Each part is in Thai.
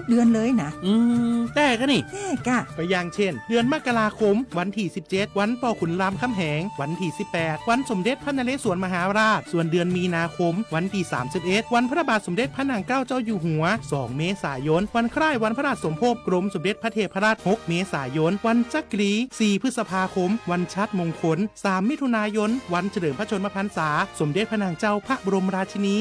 กเดือนเลยนะแต่ก็นี่แต่กะก็อย่างเช่นเดือนมกราคมวันที่17วันป่อขุนรามคำแหงวันที่18วันสมเด็จพระนเรศวรมหาราชส่วนเดือนมีนาคมวันที่31วันพระบาทสมเด็จพระนางเกล้าเจ้าอยู่หัว2เมษายนวันคล้ายวันพระราชสมภพกรมสมเด็จพระเทพราช6เมษายนวันจักรี4พฤษภาคมวันชัดมงคล3มิถุนายนวันเฉลิมพระชนมพรรษาสมเด็จพระนางเจ้าพระบรมราชินี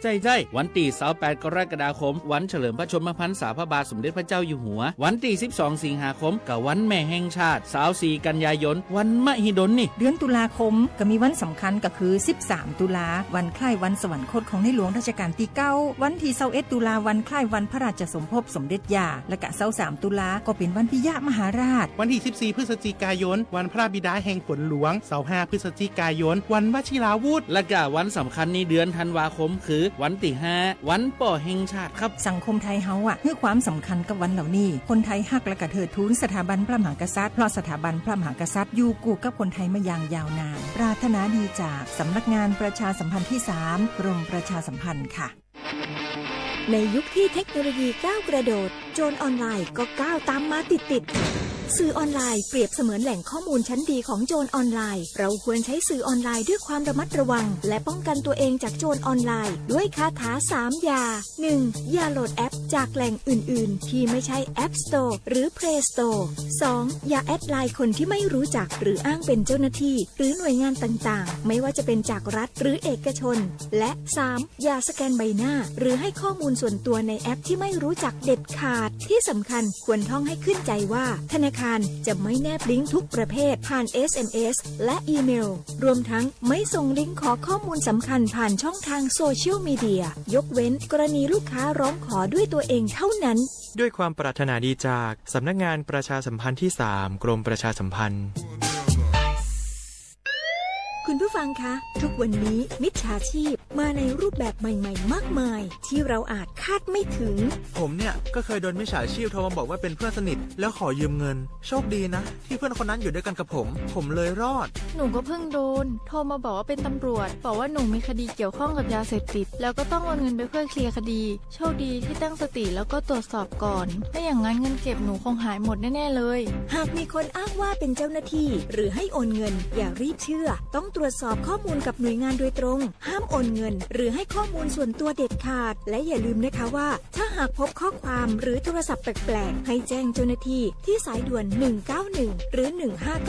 ใจวันที่28กรกฎาคมวันเฉลิมพระชนมพรรษาพระบาทสมเด็จพระเจ้าอยู่หัววันที่12สิงหาคมกับวันแม่แห่งชาติ24กันยายนวันมหิดลนี่เดือนตุลาคมก็มีวันสำคัญก็คือ13ตุลาวันคล้ายวันสวรรคตของในหลวงรัชกาลที่9วันที่21ตุลาวันคล้ายวันพระราชสมภพสมเด็จย่าและก็23ตุลาก็เป็นวันปิยมหาราชวันที่14พฤศจิกายนวันพระบิดาแห่งฝนหลวง25พฤศจิกายนวันวชิราวุธและก็วันสำคัญในเดือนธันวาคมคือวันที่5วันป่อแห่งชาติครับสังคมไทยเฮาให้ความสำคัญกับวันเหล่านี้คนไทยฮักและก็เทิดทูนสถาบันพระมหากษัตริย์เพราะสถาบันพระมหากษัตริย์อยู่คู่กับคนไทยมาอย่างยาวนานปรารถนาดีจากสำนักงานประชาสัมพันธ์ที่3กรมประชาสัมพันธ์ค่ะในยุคที่เทคโนโลยีก้าวกระโดดโจรออนไลน์ก็ก้าวตามมาติดสื่อออนไลน์เปรียบเสมือนแหล่งข้อมูลชั้นดีของโจรออนไลน์เราควรใช้สื่อออนไลน์ด้วยความระมัดระวังและป้องกันตัวเองจากโจรออนไลน์ด้วยคาถา3อย่า 1. อย่าโหลดแอปจากแหล่งอื่นๆที่ไม่ใช่ App Store หรือ Play Store 2. อย่าแอดไลน์คนที่ไม่รู้จักหรืออ้างเป็นเจ้าหน้าที่หรือหน่วยงานต่างๆไม่ว่าจะเป็นจากรัฐหรือเอกชนและ 3. อย่าสแกนใบหน้าหรือให้ข้อมูลส่วนตัวในแอปที่ไม่รู้จักเด็ดขาดที่สำคัญควรท่องให้ขึ้นใจว่าธนาคารจะไม่แนบลิงก์ทุกประเภทผ่าน SMS และอีเมลรวมทั้งไม่ส่งลิงก์ขอข้อมูลสำคัญผ่านช่องทางโซเชียลมีเดียยกเว้นกรณีลูกค้าร้องขอด้วยตัวเองเท่านั้นด้วยความปรารถนาดีจากสำนักงานประชาสัมพันธ์ที่3กรมประชาสัมพันธ์คุณผู้ฟังคะทุกวันนี้มิจฉาชีพมาในรูปแบบใหม่ๆมากมายที่เราอาจคาดไม่ถึงผมเนี่ยก็เคยโดนมิจฉาชีพโทรมาบอกว่าเป็นเพื่อนสนิทแล้วขอยืมเงินโชคดีนะที่เพื่อนคนนั้นอยู่ด้วยกันกับผมเลยรอดหนูก็เพิ่งโดนโทรมาบอกว่าเป็นตำรวจบอกว่าหนูมีคดีเกี่ยวข้องกับยาเสพติดแล้วก็ต้องโอนเงินไปเพื่อเคลียร์คดีโชคดีที่ตั้งสติแล้วก็ตรวจสอบก่อนไม่อย่างนั้นเงินเก็บหนูคงหายหมดแน่ๆเลยหากมีคนอ้างว่าเป็นเจ้าหน้าที่หรือให้โอนเงินอย่ารีบเชื่อต้องตรวจสอบข้อมูลกับหน่วยงานโดยตรงห้ามโอนเงินหรือให้ข้อมูลส่วนตัวเด็ดขาดและอย่าลืมนะคะว่าถ้าหากพบข้อความหรือโทรศัพท์แปลกๆให้แจ้งเจ้าหน้าที่ที่สายด่วน191หรือ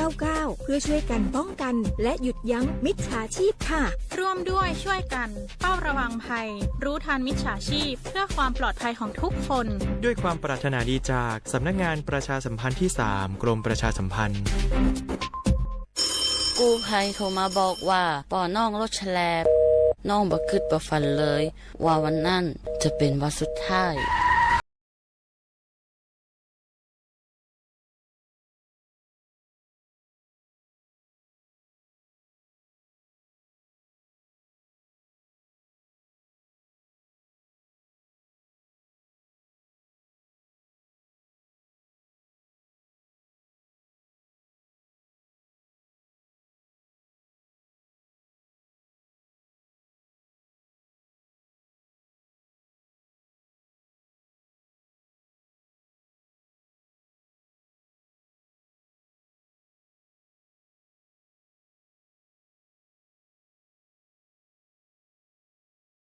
1599เพื่อช่วยกันป้องกันและหยุดยั้งมิจฉาชีพค่ะร่วมด้วยช่วยกันเฝ้าระวังภัยรู้ทันมิจฉาชีพเพื่อความปลอดภัยของทุกคนด้วยความปรารถนาดีจากสำนักงานประชาสัมพันธ์ที่3กรมประชาสัมพันธ์กู้ภัยโทรมาบอกว่าป่อน้องรถแฉลบน้องบ่คิดบ่ฝันเลยว่าวันนั้นจะเป็นวันสุดท้าย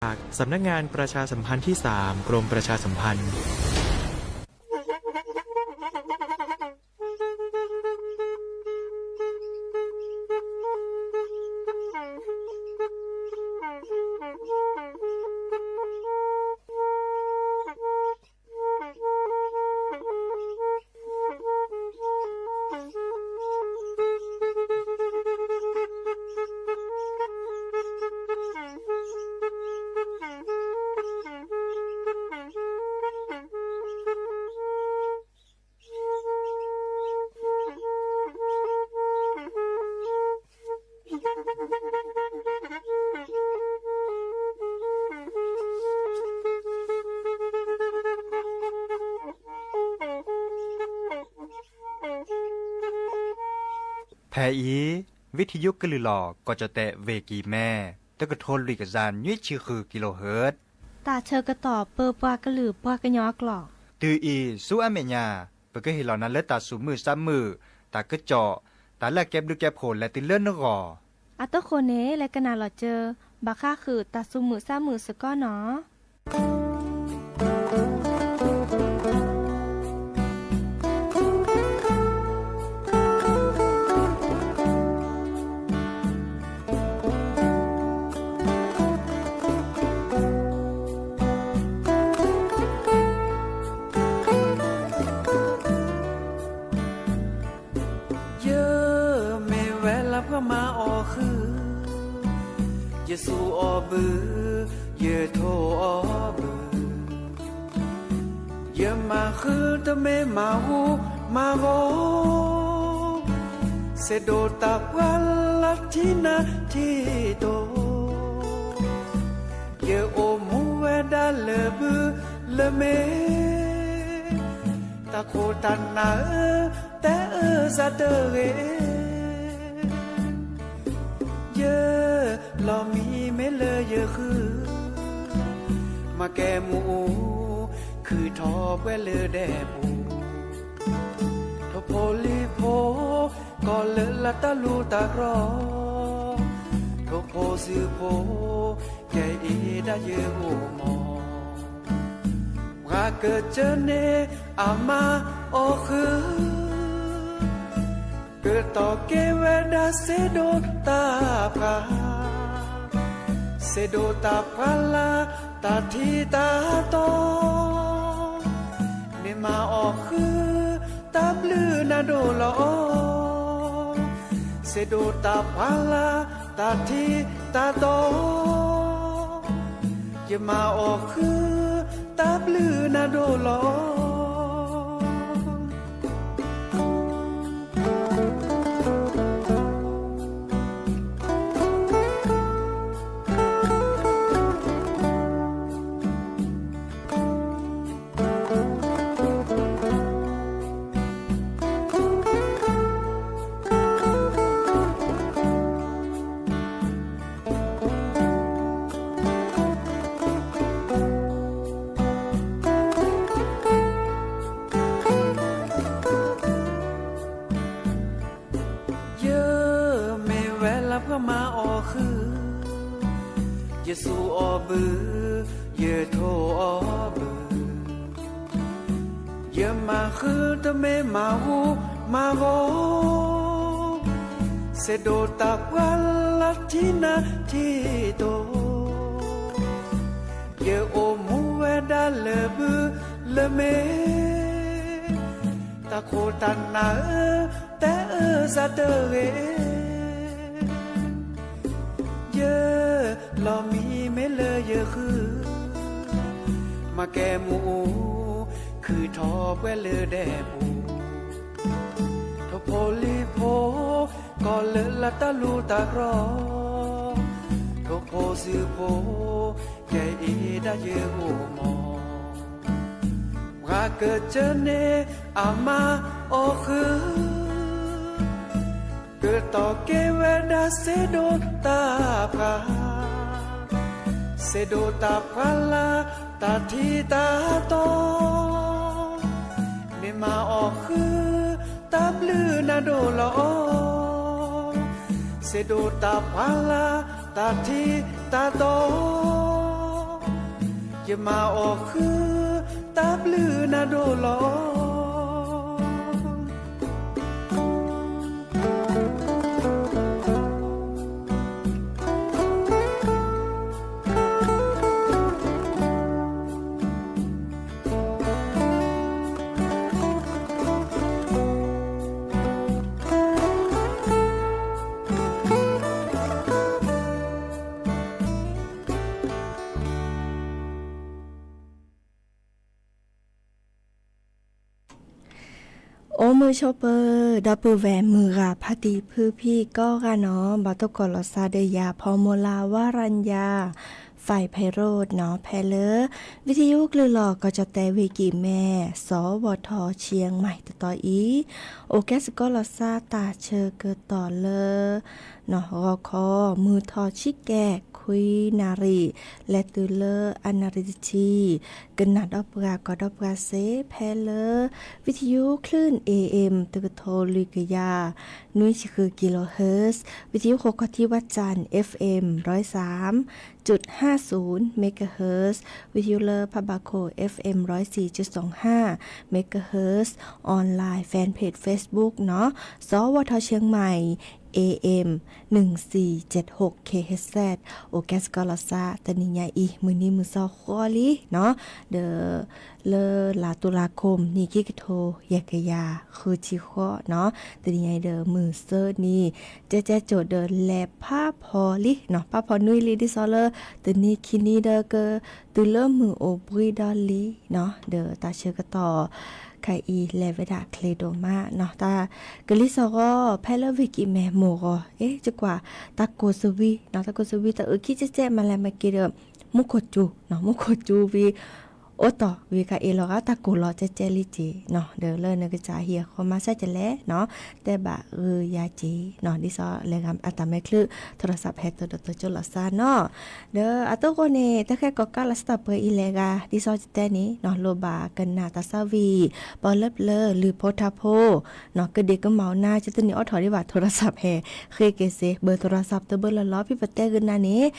จากสำนักงานประชาสัมพันธ์ที่3กรมประชาสัมพันธ์แพอีวิทยุกลือหลอกก็จะแตะเวกีแม่แต่ก็ทนลุยกับจานยุ้ยชื่อคือกิโลเฮิรตซ์ ตาเชอกระต่อเปอปากระหลือปากระยอกหลอก ตืออีสู้อเมญาเปก็เห็นเหล่านั้นและตาสูมือซ้ำมือตากระเจาะตาแลกเก็บดูแก็บโผล่และติเลื่อนนกอ อัตโตโคเนและกนาหลอเจอบาค่าคือตาซุมือซ้ามือสก้อเนาะมาออคือเยซูออบือเยโทออบือเยมาคือตะเมมาหูมาโวเสโดตาวัลลัทินาทิโตเยโอมูเวดาเลบือเลเมตาโคตันนาแต่ซาเตเรเยอะลอมีไม่เลยเยอะคือมาแกหมูคือทอเวเลแดปูทโพลีโพก็เลละตาลูตากรอทโพสือโพใหญ่เอดาเยโอมอว่าเกิดเจเนอามาโอคือเกิดต่อเกเวดาเซโดตาพาเซโดตาพาลาตาทีตาโตเนมาออกคือตาบลือนาโดลอเซโดตาพาลาตาทีตาโตอย่ามาออกคือตาบลือนาโดลอมาออคือเยซูออบือเยโทออบือเยมาคือตะเมมาหูมาโวเสโดตาวัลลัทินาทิโตเยโอมูเวดาเลบือเลเมตาโคตันนาแต่ซาเตเรเยอะลอมีไม่เลยเยอะคือมาแกหมูคือทอเวเลแดปูทโพลีโพก็เลละตาลูตากรอทโพสือโพใหญ่เอดาเยโอมอว่าเกิดเจเนอามาโอคือเกิดต่อเกเวดาเซโดตาพาเซโดตาพาลาตาทีตาโตเนมาออกคือตาบลือนาโดลอเซโดตาพาลาตาทีตาโตอย่ามาออกคือตาบลือนาโดลอโอมือโชเปอร์ดับเบิลแวมมือราพติพื้พี่ก็กะเนาะบาตกอลซาเดยาพอโมลาวารัญญาฝ่ายไพโรดเนาะแพเลอวิทยุกลือหลอกก็จะแต่วิกิแม่สวทเชียงใหม่ต่ออีโอแกสก็ลซาตาเชอเกิดต่อเลเนาะรอคอมือทอชิแกโค คุยนารีและตุเลอร์อนาริจีกันนัดอปรากอดอปราเซแพเลอร์วิทยุคลื่น AM ตึกโทลิกยานุ้ยคือกิโลเฮิรตซ์วิทยุโคกที่วัดจันทร์ FM 103.50 เมกะเฮิรตซ์วิทยุเลอร์พะบาโค FM 104.25 เมกะเฮิรตซ์ออนไลน์แฟนเพจ Facebook เนาะสวทเชียงใหม่ AM 1476 KHZ โอแกสกอลซาตนิยาอีมือนี้มือซอควอลีเนาะเดอเลลาตุลาคมนี่กิกโทยากยาคือชิคอเนาะตนิยาเดอมือเซอร์นี่เจโจเดอแลผ้าพอลิเนาะผ้าพอนุยลีดิซอเลอร์ตนี้คินีเดอเกตุเลมือโอบริดอลีเนาะเดอตาเชกต่อไคอีเลเวดาเคลโดมาเนาะตากลิซอก็แพลวิกิแมโมก็จะกว่าตาโกสวีเนาะตาโกสวีตาคิเจมาแล้วมาเกเดมุโคจูเนาะมุโคจูวีโอต่อวีกาเอลก็ตาโกลอเจลิจีเนาะเดอเลนกจาเฮียคอมาซะจะแลเนาะแต่บะยาจีเนาะดิซอเลกามอัตาแมคลือโทรศัพท์แฮตตจุลซาเนาะเดออะโตโกเนตะแค่ก็กาลสตาเปอีเลกาดิซอจิเตนี่เนาะโลบากันนาตาซาวีปอเล็บเลอหรือโพทาโพเนาะกะเดก็เมาหน้าจิตนี่ออถอดิว่าโทรศัพท์แฮเคเกเซเบอร์โทรศัพท์ตะเบอร์ละล้อพี่ปะเตกันนานี้053276007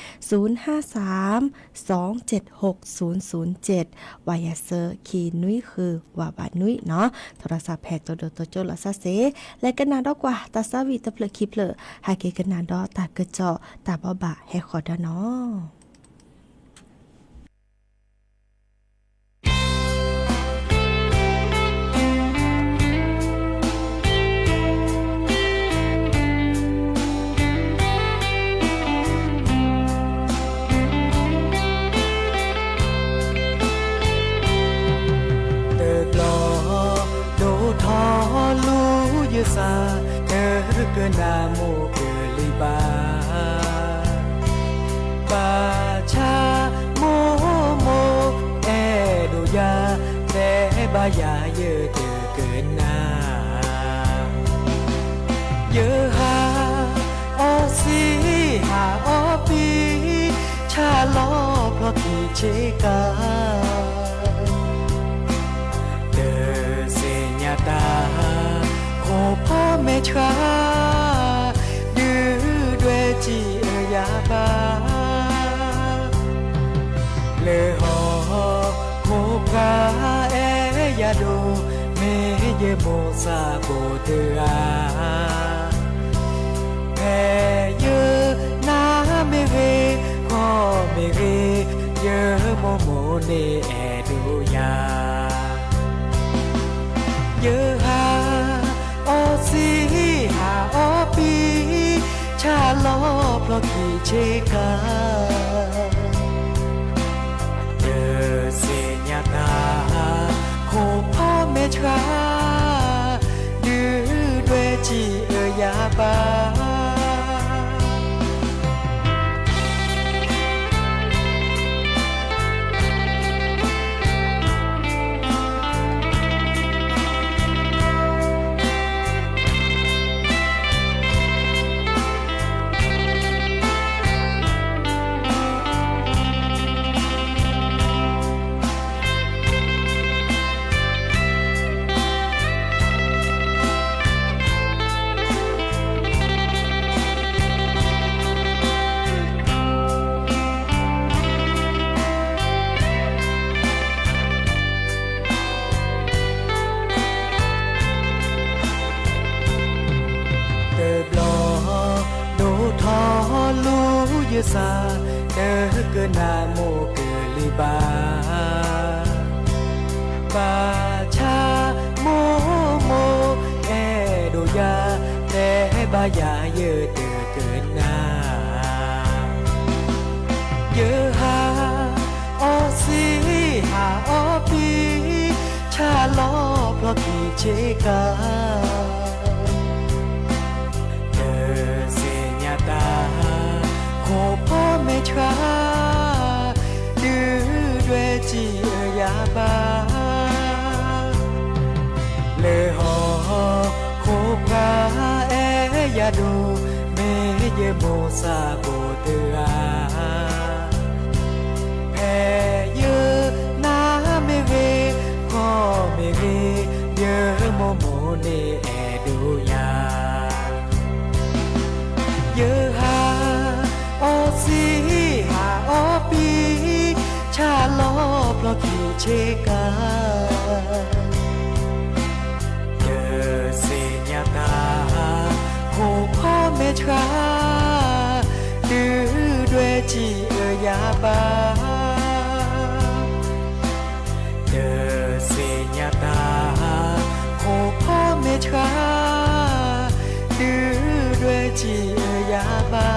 วายาเซอร์คีนุ้ยคือว่าบานุ้ยเนาะโทรศัพท์แพทตัวโจลาซาเซและกันนาดอกว่าตาซาวีตะเพลคิเพลหาเกกันนาดอตากระเจาะตาบ่บะแฮขอดาเนาะซาเธอเกินนาโมเกลิบาปาชาโมโมแอโดยาแต่บายาเยอะเธอเกินนาเยอะหาออซีหาออปีชาล้อเพราะพี่เชกาเดอเซญาตาพ่อแม่ชาดื้อด้วยจียาบาเลหอโคกาเอยาโดเมเยโมซาโบเตอาแพ้เยอะนาเมเรก็เมเรเยอะโมโมเนแอดูยาเยอะหาออซีหาออปีชาล้อเพราะขี่เชกาเดอเซญาตาโคพ่อแม่ชาดื้อด้วยจียาบาซาเธอเกินนาโมเกลิบาปาชาโมโมแอโดยาแต่บายาเยอะเธอเกินนาเยอะหาออซีหาออปีชาล้อเพราะขี่เชกาเธอเซญาตาพ่อแม่ชาดื้อด้วยจียาบาเลหอโคกาเอยาดูเมเยโมซาโบเตอา เชกาเจอเสียตาโหพ่อแม่ชาดื้อด้วยจียาบาเจอเสียตาโหพ่อแม่ชาดื้อด้วยจียาบา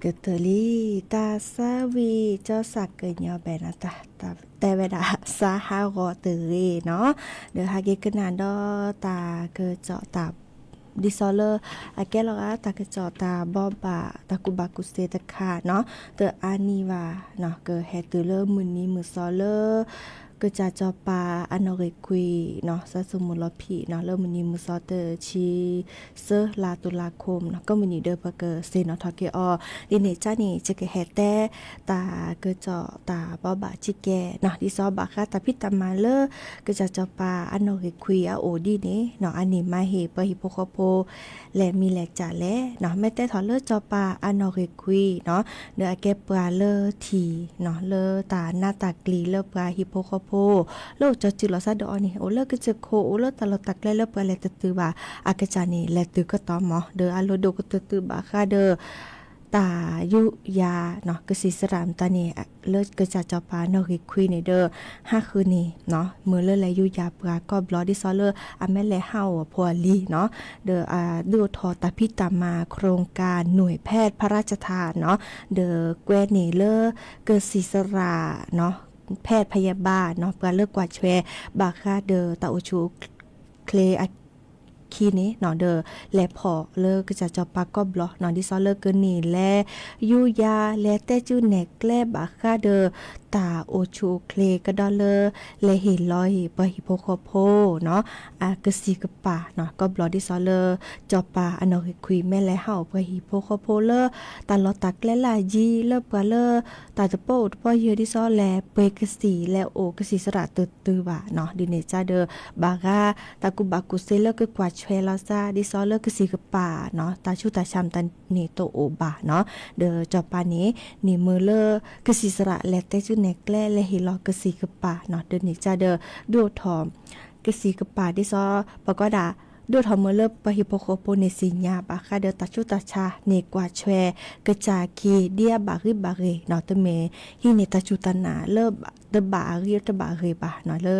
กตลีตาซาวีเจ้าสักเกยอแบนะตาแต่เวลาซาฮาวอเตรีเนาะเดี๋ยวฮาเกกนาดอตาเกเจาะตาดิซอเลอร์อาแกลอตาเกเจาะตาบอบาตากุบากุเซตคาเนาะเตออานีวาเนาะเกเฮตุเลอร์มือนี้มือซอเลอร์ก็จะจอปาอนอริคุยเนาะซะสมุลพีเนาะเริ่มมือนี้มือซอเตอร์ชีเซลาตุลาคมเนาะก็มือนี้เดอปเกเซนอทอเกอดิเนจานี่จะเกเฮเตตาเกเจาะตาบอบาจิแกเนาะดิซอบาคาตาพิตามาเลอก็จะจอปาอนอริคุยอาโอดีเนเนาะอันนี้มาเฮปฮิโปโคโปและมีแหลกจ่าแลเนาะแม่แต่ถอเลอจอปาอนอริคุยเนาะเดออาเกปลาเลอทีเนาะเลอตาหน้าตากลีเลอปลาฮิโปโคโปโลจะจิลอซาดอนี่โอเลก็จะโคโอเลตลอดตักเลปลาเลตตือบาอากจานี่เลตือก็ตอมอเดออโลโดก็ตือบาคาเดอตายุยาเนาะกสิสรามตานี่เลิศก็จะจอปานอริคุยในเดอ5คืนนี้เนาะมื้อเลและยุยาปลาก็บลอดิซอเลออแม่และเฮาพัวลีเนาะเดอดูทอตาพิตามาโครงการหน่วยแพทย์พระราชทานเนาะเดอแกวเนเลอเกสิสราเนาะแพทย์พยาบาลเนาะเพื่อเลิกกวาดแชร์บาคาเดอตาโอชูเคลคีนี้เนาะเดอและพอเลิกก็จะจอปากก็บล็อกเนาะดิซอเลิกเกินนี่และยูยาและเตจูเนกและบาคาเดอตาโอชูเคลก็ดอเลอและเห็นลอยปะฮิโปโคโพเนาะกสีกปาเนาะก็บล็อกดิซอเลอจอปาอนอคุยแม่และเฮาปะฮิโปโคโพเลอตาลอตักและลาจีเลอปะเลอตาตะโปดปอเยดิซอแลเปกสีและโอกสีสระตือบาเนาะดิเนจาเดอบากาตากุบากุเซเลก็กว่าเชลาซาดิซอเลอร์กสีกป่าเนาะตาชูตาชามตันนี่โตโอบาเนาะเดอจอปานี้นี่มือเลอกสีสระและเตจุเนกแลและฮิลอกสีกป่าเนาะเดอนี่จาเดอดูทอมกสีกป่าดิซอปกอดาดูทอมมือเลอปะฮิโปโคโปเนสิญาบาคาเดอตาชูตาชาเนกว่าแชกระจาคีเดียบาริบาเรเนาะตะเมฮิเนตาชูตานาเลอเดบาเรียตบาเรบาเนาะเลอ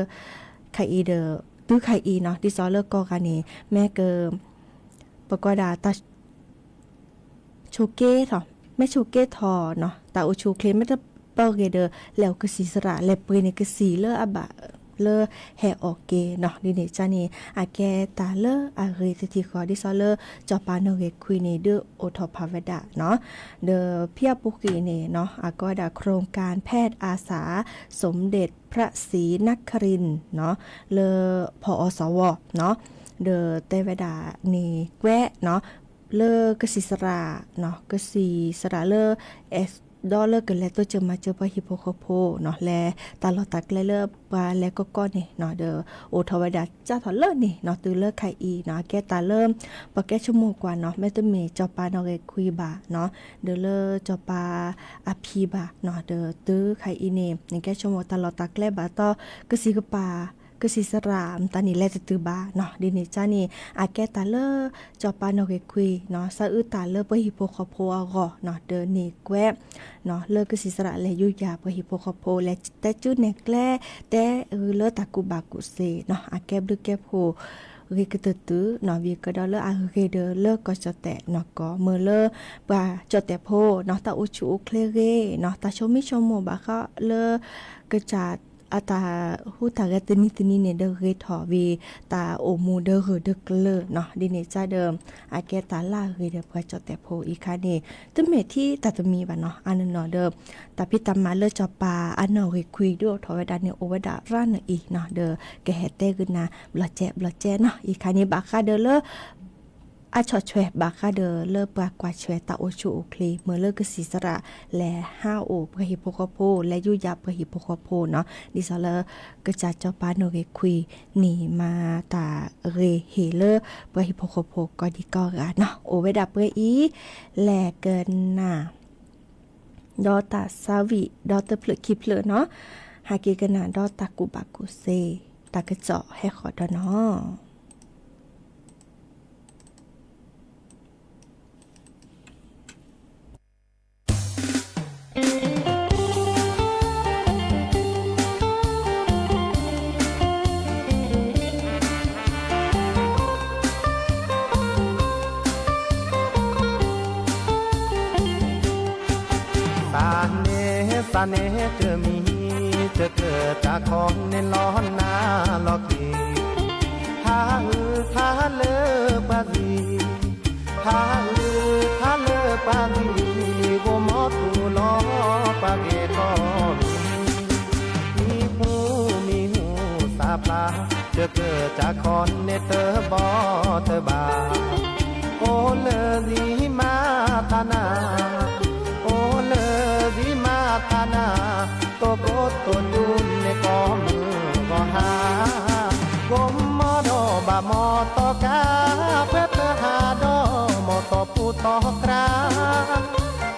ไคอีเดอตื้อไข่อีเนาะดิซอเลอร์กอกันนี่แม่เกิมปกอดาตาโชเก้ทอแม่โชเก้ทอเนาะตาโอชูเคลไม่ได้เปอร์เกเดอแล้วก็สีสระและเปยในกสีเลออบะเลอแห่ออกเกเนาะดิเนจานี่อาแกตาเลออาเรตติคอดิซอเลอร์จอปาโนเกคุยเนเดอโอทอพาเวดาเนาะเดอเพียปุกีเนเนาะอากอดาโครงการแพทย์อาสาสมเด็จพระศรีนครินทร์เนาะเลอพอสวเนาะเดอเตเวดานี่แวะเนาะเลอกสิสระเนาะกสิสระเลอเอสดอเลอร์กันแล้วตัวเจอมาเจอปะฮิโปโคโพเนาะแลตาลอตักเลอปลาแล้วก็ก้อนนี่เนาะเดอโอทวดาจ้าถอเลอร์นี่เนาะตือเลอร์ไคอีเนาะแกตาเริ่มปะแกชั่วโมงกว่าเนาะแม่ตัวเมจอปาเนาะเกคุยบาเนาะเดอเลอร์จอปาอพีบาเนาะเดอตื้อไคอีเนมนี่แกชั่วโมงตาลอตักเลบาต่อกสิกปากสิสรามตานี่แลจะตือบาเนาะดิเนจานี่อาแกตาเลอจอปาโนเกคุยเนาะซาอึตาเลอปะฮิโปโคโพอากอเนาะเดอนี่แกวเนาะเลอกสิสระและยุยาปะฮิโปโคโพและแต่จุดเนกแลแต่เลอตากุบากุเซเนาะอาแกบลึกแกโพเรกตตือเนาะวีก็ดอเลออาเรเดอเลอก็จะแตะเนาะก็เมื่อเลอปาจะแตะโพเนาะตาอุชูเคลเรเนาะตาชมิชโมบาก็เลอกระจาดอาตาหูตากะตนิเนเดอเรทอวีตาโอมูเดอเรเดกเลเนาะดิเนจาเดิมอาแกตาลาเรเดปะจอแต่โพอีคาเนตเมที่ตาตมีบะเนาะอันเนาะเดิมตาพิตามาเลจอปาอันเนาะเรคุยดูทอเวดาเนโอเวดาร้านอีเนาะเดอแกเฮเตกึนาบลอแจเนาะอีคาเนบาคาเดอเลอาชอช่วยบาคาเดอเลปากว่าช่วยตาโอชูโอคลีเมื่อเลกสีสระและ5โอปะฮิโปโคโพและยุยาปะฮิโปโคโพเนาะดิซอเลกระจาจอปาโนเกคุยหนีมาตาเรเฮเลปะฮิโปโคโพก็ดีก็กะเนาะโอเวดาเปอีแลเกินน่ะดอตาซาวิดอตเพลคิเพลเนาะหากิกันน่ะดอตากุบากุเซตากระเจาะให้ขอดเนาะ สเนห์เจอมีจะเกิดจากของเน้นร้อนนาลอกีท่าท่าเลอปาดีท่าท่าเลอปาดีโกมอตูลอปาเกตอมีหูสาปลาจะเกิดจากคอนเนเตอร์บอเตอร์บาโอเลอดีมาทานาโอเลอดีมาทานาโตโกโตยุนในกอมือก็หากมมอดอบามอตอกาเพื่อเธอหาดอมอตอปูตอกรา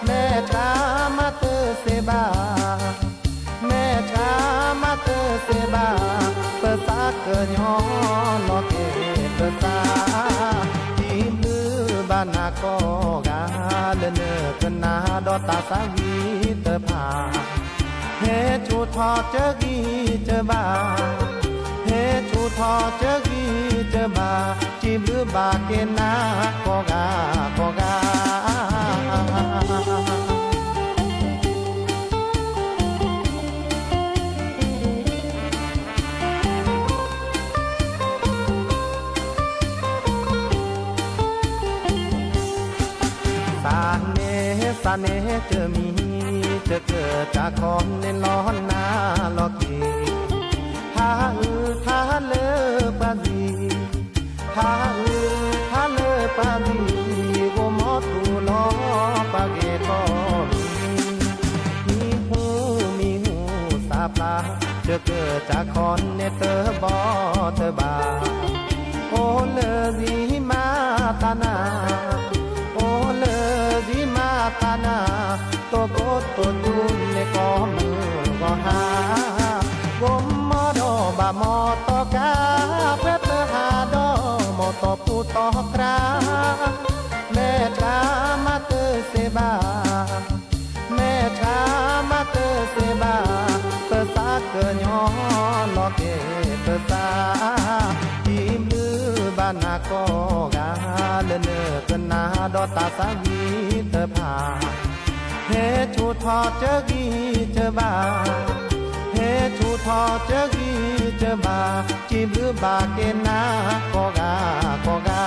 แม่กามาเตอเซบาแม่กามาเตอเซบาเปิดสาเกินย้อนลอเกเปิดสาทีมือบานาโกกาเลเนกันนาดอตาสาวีเตอผาเฮชูทอเจอกีเจอบาเฮชูทอเจอกีเจอบาจีบือบาเกนาโกกาโกกาสเนห์เจอมีจะเกิดจากของเน้นร้อนนาลอกีท่าท่าเลอปาดีท่าท่าเลอปาดีโกมอตูลอปาเกตอมีหูสาปลาจะเกิดจากคอนเนเตอร์บอเตอร์บาโอเลอดีมาตานาโอเลอดีมาตานาโตโกโตยุนในกอมือก็หากมมอดอบามอตอกาเพื่อเธอหาดอมอตอปูตอกราแม่กามาเตอเซบาแม่กามาเตอเซบาเปิดสาเกินย้อนลอเกเปิดสาทีมือบานาโกกาเลเนกันนาดอตาสาวีเตอผาเฮชูทอเจอกีเจอบาเฮชูทอเจอกีเจอบาจีบือบาเกนาโกกาโกกา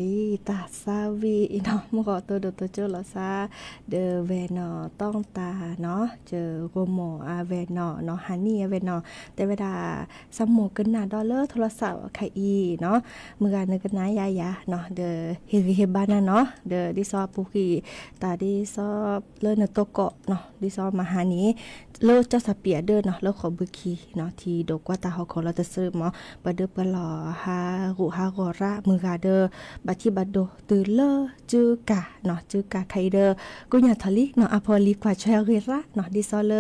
ลีตาซาวีเนาะมก็ตัวตัวเจอลอซาเดเวนอต้องตาเนาะเจอโกโมอาเวนอเนาะฮันนี่อาเวนอแต่เวลาสมมุกันน่ะดอลลาร์โทรศัพท์ไคอีเนาะมือกันนึกกันนะยายาเนาะเดเฮบานะเนาะเดดิซอปุกีตาดิซอเลนโตโกเนาะดิซอมาฮานี้เลจะสเปียเดเนาะเลขอบุกีเนาะที่ดกว่าตาเฮาขอเราจะซื้อหมอปะเดปะหลอฮารุฮากอระมือกาเดบัติบัดโดตือเลจือกะเนาะจือกะไคเดอกุญญาทลิเนาะอพอลิกว่าเชเรระเนาะดิซอเล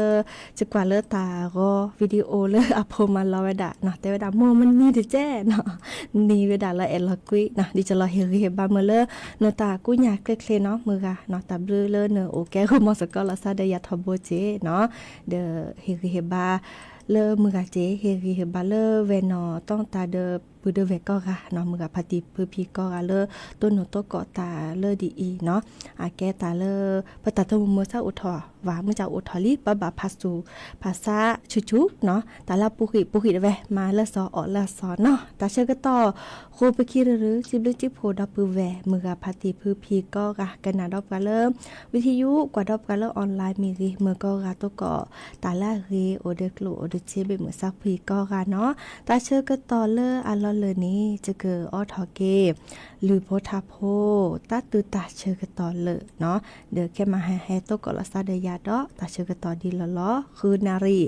จะกว่าเลตาก็วิดีโอเลอพอมาลอเวดาเนาะแต่เวดาโมมันนี่ดิแจ้เนาะนี่เวดาละเอลกุยเนาะดิจะรอเฮเรบาเมเลเนตากุญญาเคลเนาะมือกะเนาะตาบลือเลเนโอแกคุมอสกอลาซาเดยาทอโบเจเนาะเดเฮบาเลมือกะเจเฮบาเลเวนอต้องตาเดปือเดเวก็กะเนาะมือกับพาติปือพีก็กะเลต้นหนูโตเกาะตาเลดีอีเนาะอาแกตาเลปะตาตมือซาอุทอว่ามือจะอุทอลิปะบะภาสูภาษาชุเนาะตาลาปุกิเวมาเลซออเลซอเนาะตาเชก็ต่อโคไปคิดหรือจิบลิจิโพดอปือแวมือกับพาติปือพีก็กะกันนาดอบกะเลวิทยุกว่าดอบกะเลออนไลน์มีริมือก็กะโตเกาะตาลาเรโอเดกโลโอเดเจเบมือซักพีก็กะเนาะตาเชก็ต่อเลอะเลยนี้จะเกิดออทอเกหรือโพธาโพตาตือตาเชื่อกต่อเลยเนาะเดี๋ยวแค่มาให้โตกอลาซาเดยาดอตาเชื่อกต่อดีละล้อคือนารี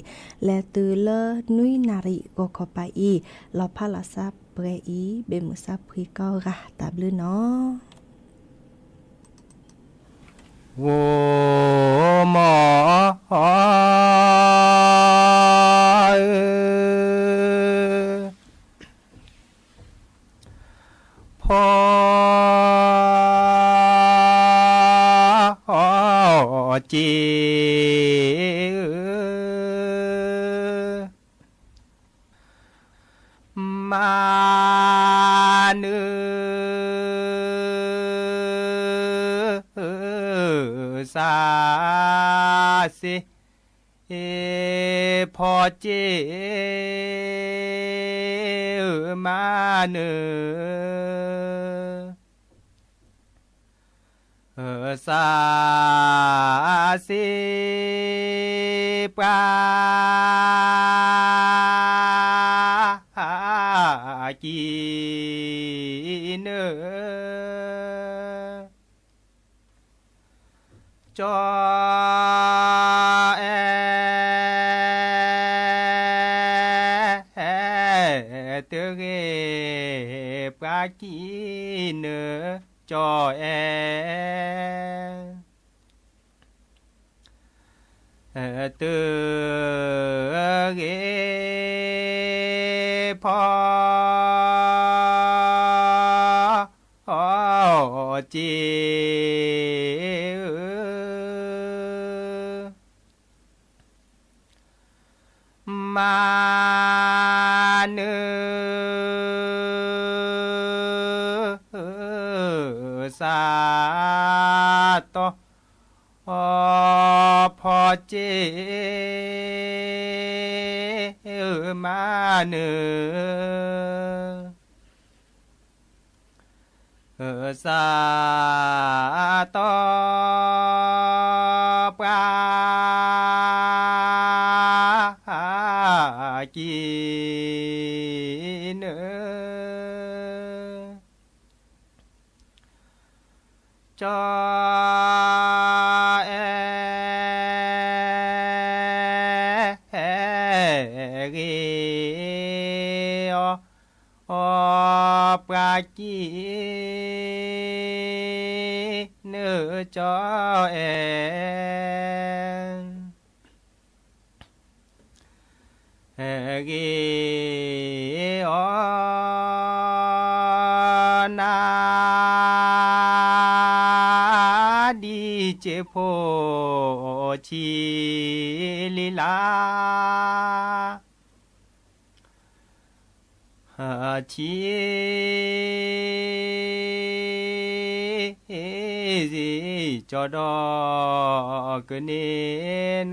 และตือเลนุยนารีก็เข้าไปอีลอพาลาซาเปรอีเบมุซาพริก็กะตาบลือเนาะโวหมอพอจีมาเนื้อสาสิพอเจมาเนื้อสาสิปากีเนจอเตเกปากีเนจอเตเกพอจีมาเนื้อสาโตพอเจมาเนื้อสาโตปากีเนจอปากีเนจอกีอนาดีเจโพชีลีลาชีจอดอกเน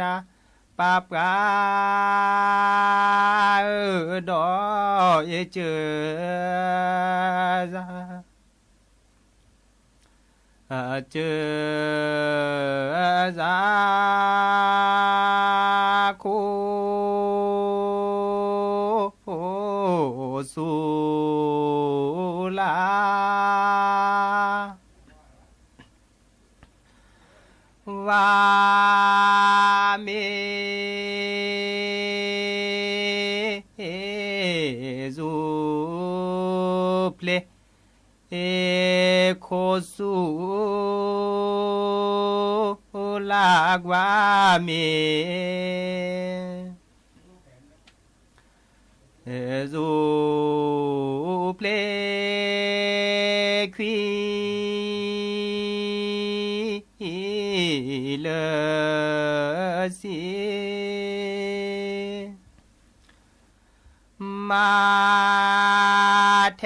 นะปาปาดอเจ เจอซาคูสุลาวาเมซูเพลโคสุลากวาเมซูเพลควีเลสีมาแท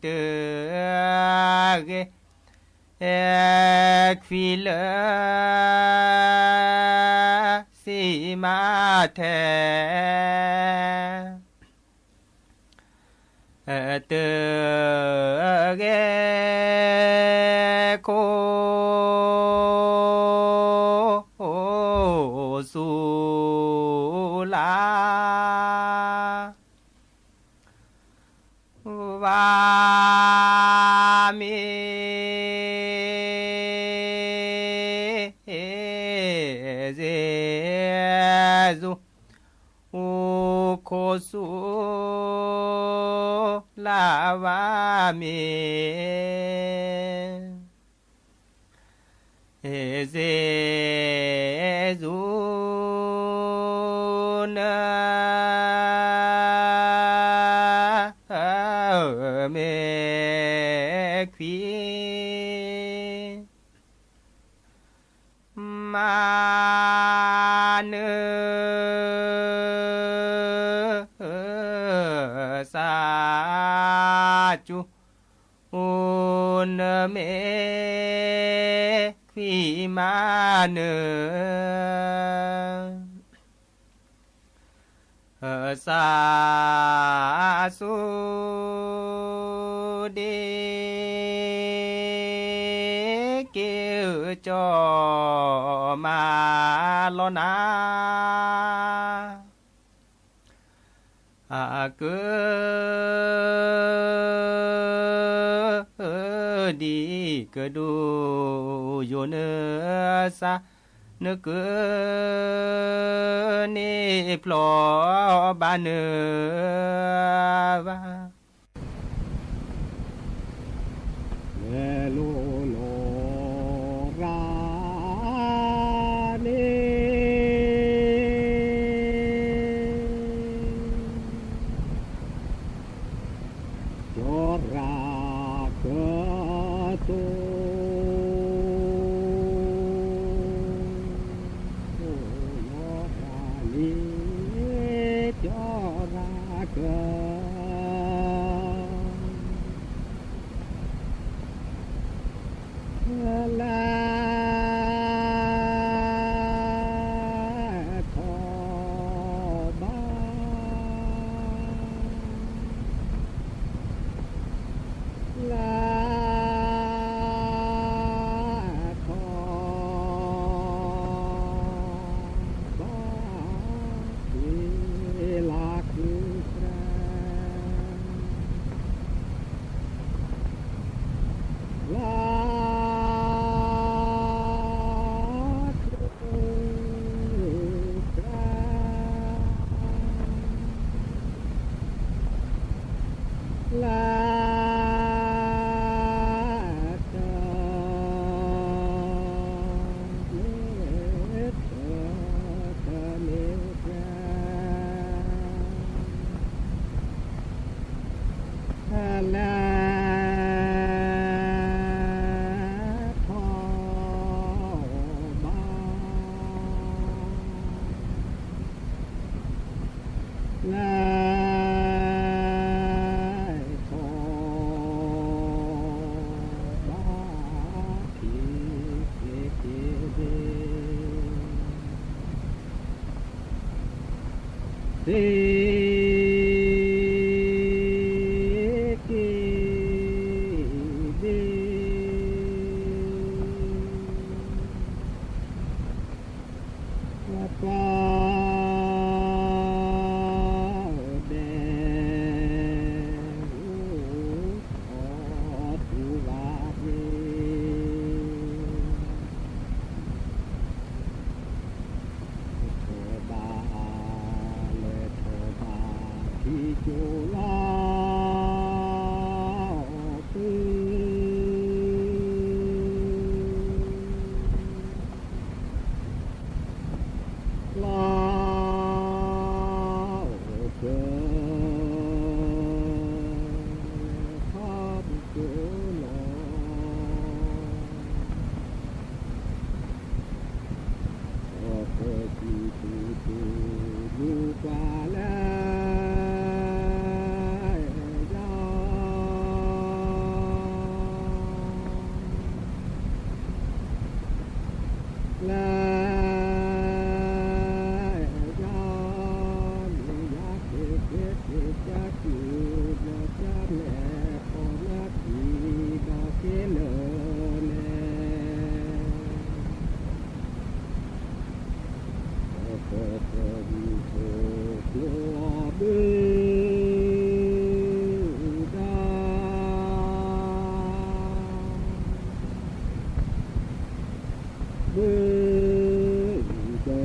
เตเกควีเลสีมาแทเตเกโคสุลาวาเมเซซุโคสุลาวาเมเซซุนะเมควีมาเนสาจุนเมควีมาเนสาสุเดเกจอมาลอนาเกดีกระดูโยเนสะเนเกเนพลอบานเนวาเอโลโลราเนโยราเกโตเสก จุลาปีลาเกิดทับจุลาเกิดที่อยู่กว่าแล้วยาวแล้วยาวอยากเก็บจะกินจะแม่พอนักที่ดอกเกลเล่เกิดที่ถูกลัวบึ้งดาบึ้งเดิ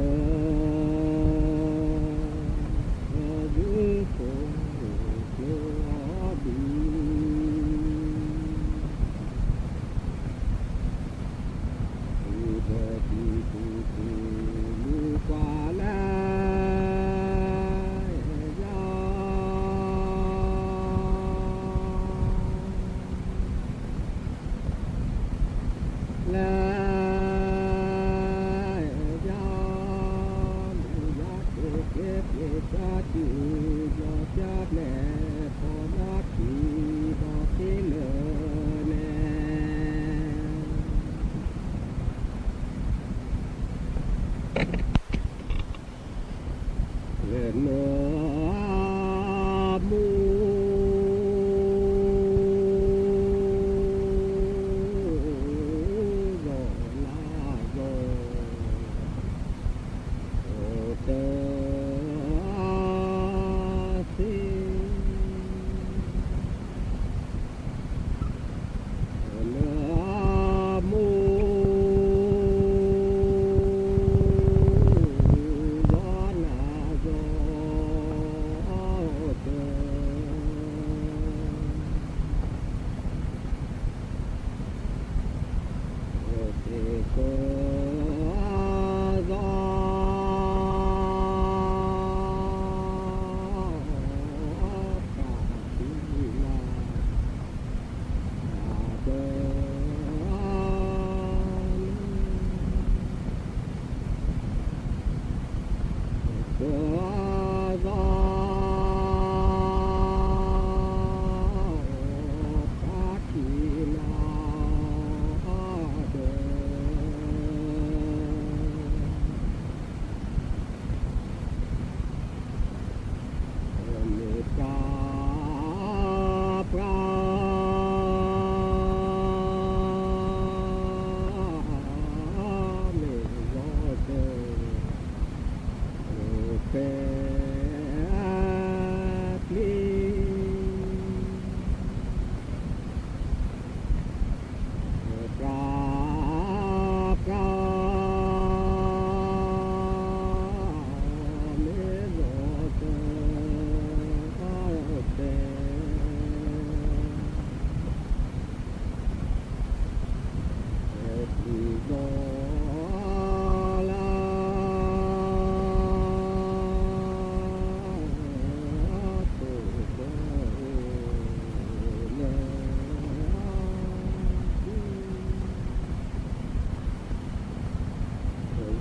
นบึ้งคงกลัวบึ้งเกิดที่ถูกลูกกว่าแล้วยาวแล้วยาวอยากเก็บจะกินจะแม่พอนักที่ดอกเกลแน่เล่นเนื้อมูโยลาโยโอเตสิเนื้อมูร้อนนาโยเตโอเตโกซาปาติลาเดเกซาปาติลาเดเมตาปราเมโลเตโอเปปลีปราเมโลเตโอเปปิโลลาโตโตเล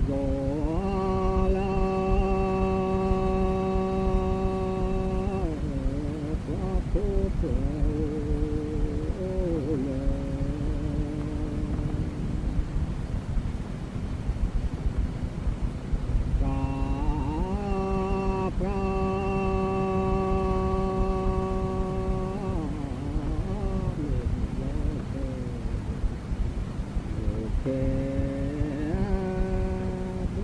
โลลาปราโตโตเล ปราปราเมโลเตโอเคป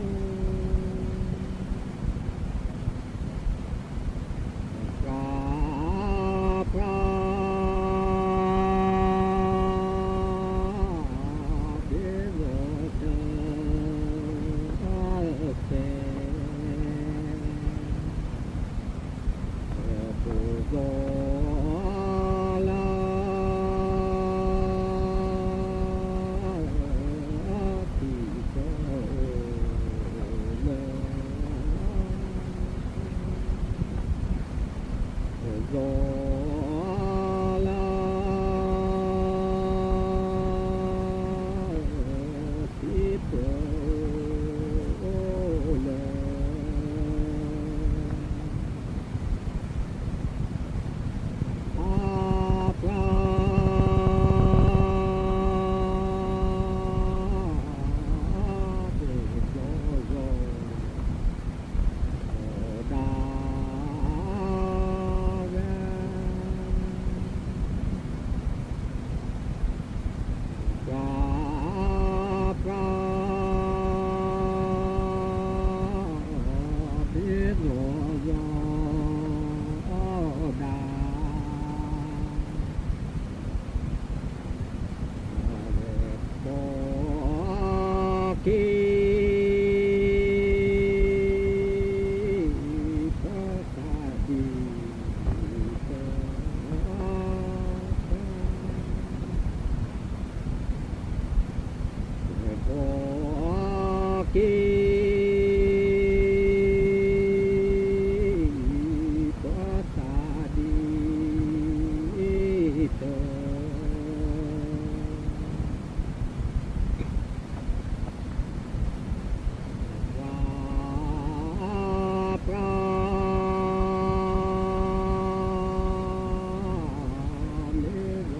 กีตัวตาดีเตอว่าปราเมโร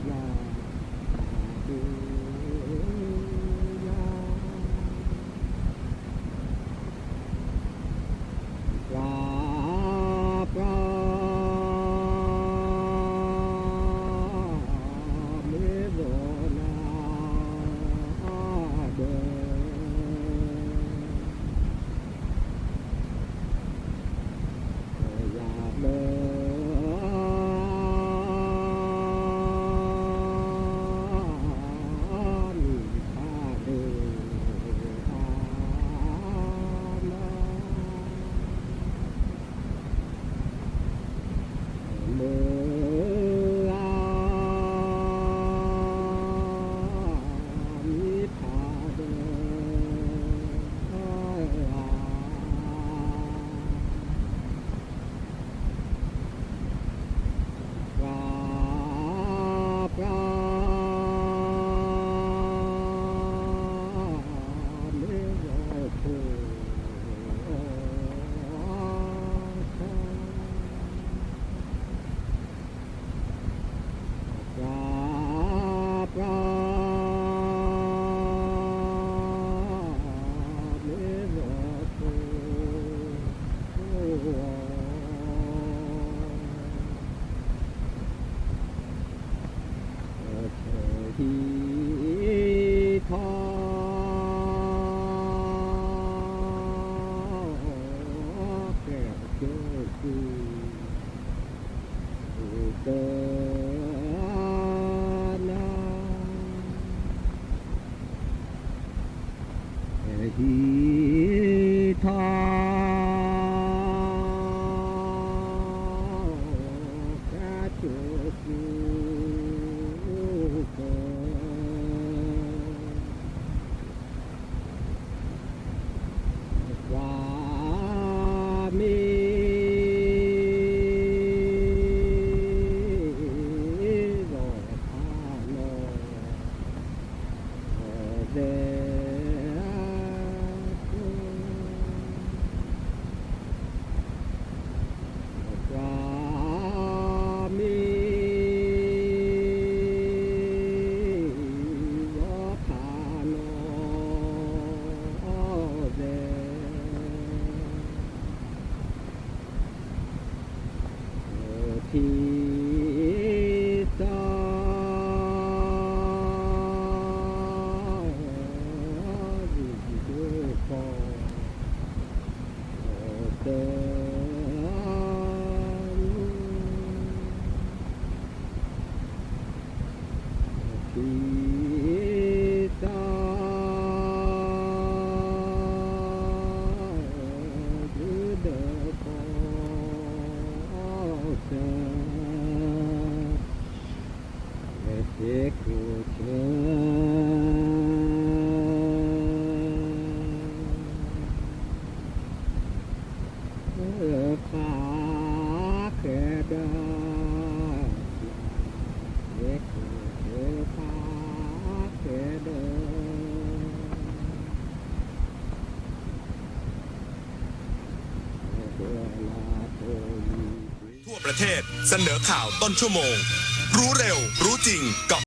ลาดูยาว่าปราเมโรลาเดอยากเดินพาเดินทางมาเมื่อมีพาเดินว่าปราเมโรโพว่าปราเมโรโพทีทอแก้วเจอคือเกินนาทีทอแก้วเจอคือเกินว่ามีโลภะโลเดตุว่ามีโลภะโลเดทีตาดิดูพอเตทีตาดูเดพอเตเสกุเชขาแค่ดาเล็กขาแค่เดิทั่วประเทศเสนอข่าวต้นชั่วโมง รู้เร็วรู้จริงกับ